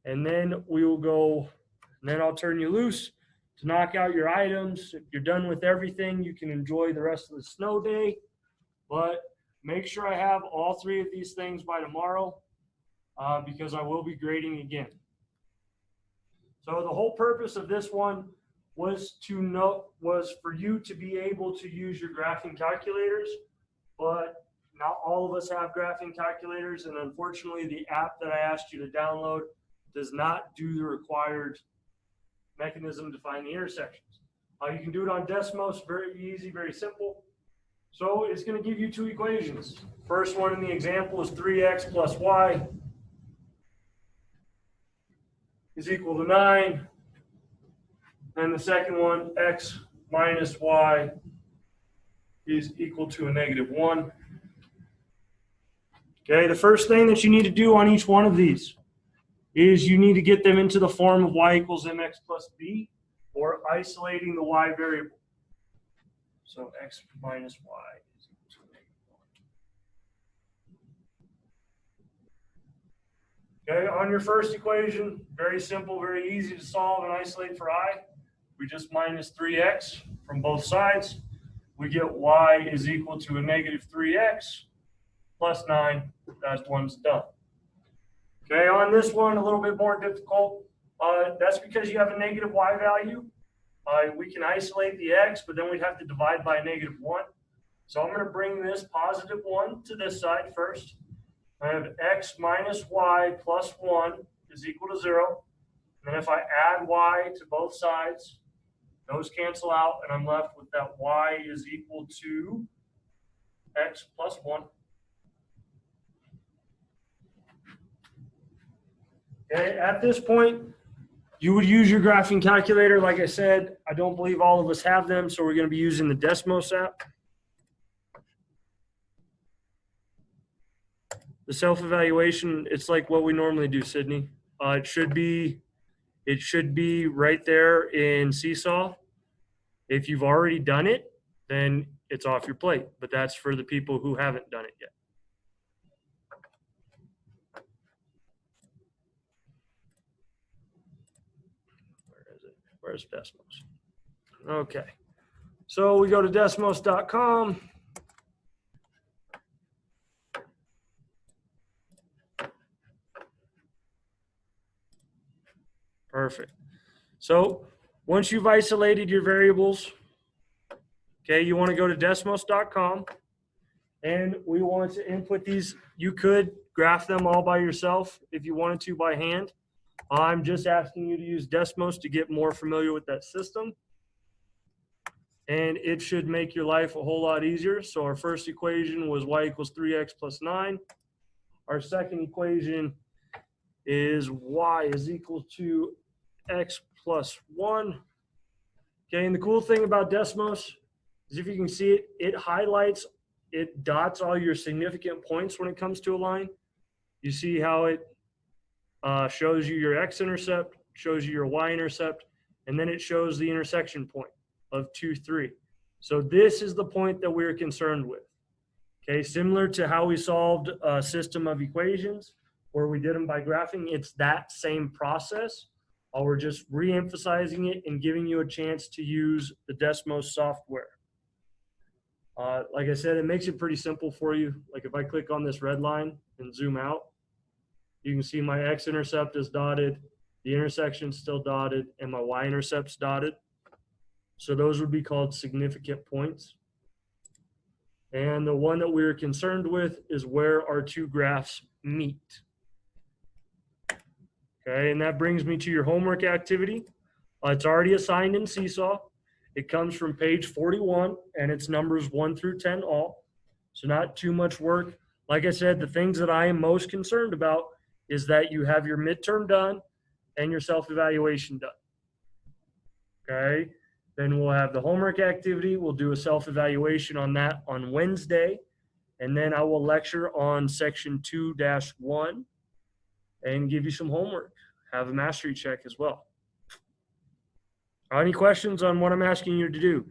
and then we will go, and then I'll turn you loose to knock out your items. If you're done with everything, you can enjoy the rest of the snow day, but make sure I have all 3 of these things by tomorrow because I will be grading again. So the whole purpose of this one was for you to be able to use your graphing calculators, but not all of us have graphing calculators, and unfortunately the app that I asked you to download does not do the required mechanism to find the intersections. You can do it on Desmos, very easy, very simple. So it's going to give you 2 equations. First one in the example is 3x plus y is equal to 9. And the second one, x minus y is equal to a -1. Okay, the first thing that you need to do on each one of these is you need to get them into the form of y equals mx plus b, or isolating the y variable. So x minus y is equal to -1. Okay, on your first equation, very simple, very easy to solve and isolate for I. We just minus 3x from both sides. We get y is equal to a -3x plus 9. That one's done. Okay, on this one, a little bit more difficult. That's because you have a negative y value. We can isolate the x, but then we'd have to divide by -1. So I'm going to bring this +1 to this side first. I have x minus y plus 1 is equal to 0. And then if I add y to both sides, those cancel out, and I'm left with that y is equal to x plus 1. Okay, at this point, you would use your graphing calculator. Like I said, I don't believe all of us have them, so we're going to be using the Desmos app. The self-evaluation, it's like what we normally do, Sydney. It should be right there in Seesaw. If you've already done it, then it's off your plate. But that's for the people who haven't done it yet. Where is it? Where's Desmos? Okay. So we go to Desmos.com. Perfect. So once you've isolated your variables, okay, you want to go to Desmos.com, and we want to input these. You could graph them all by yourself if you wanted to by hand. I'm just asking you to use Desmos to get more familiar with that system, and it should make your life a whole lot easier. So our first equation was y equals 3x plus 9. Our second equation is y is equal to x plus 1. Okay, and the cool thing about Desmos is if you can see it, it highlights, it dots all your significant points when it comes to a line. You see how it shows you your x-intercept, shows you your y-intercept, and then it shows the intersection point of 2, 3. So this is the point that we're concerned with. Okay, similar to how we solved a system of equations where we did them by graphing, it's that same process. We're just re-emphasizing it and giving you a chance to use the Desmos software. Like I said, it makes it pretty simple for you. Like if I click on this red line and zoom out, you can see my x-intercept is dotted, the intersection is still dotted, and my y-intercept's dotted. So those would be called significant points. And the one that we're concerned with is where our 2 graphs meet. Okay, and that brings me to your homework activity. It's already assigned in Seesaw. It comes from page 41, and it's numbers 1 through 10 all. So not too much work. Like I said, the things that I am most concerned about is that you have your midterm done and your self-evaluation done. Okay, then we'll have the homework activity. We'll do a self-evaluation on that on Wednesday. And then I will lecture on section 2-1 and give you some homework. Have a mastery check as well. Any questions on what I'm asking you to do?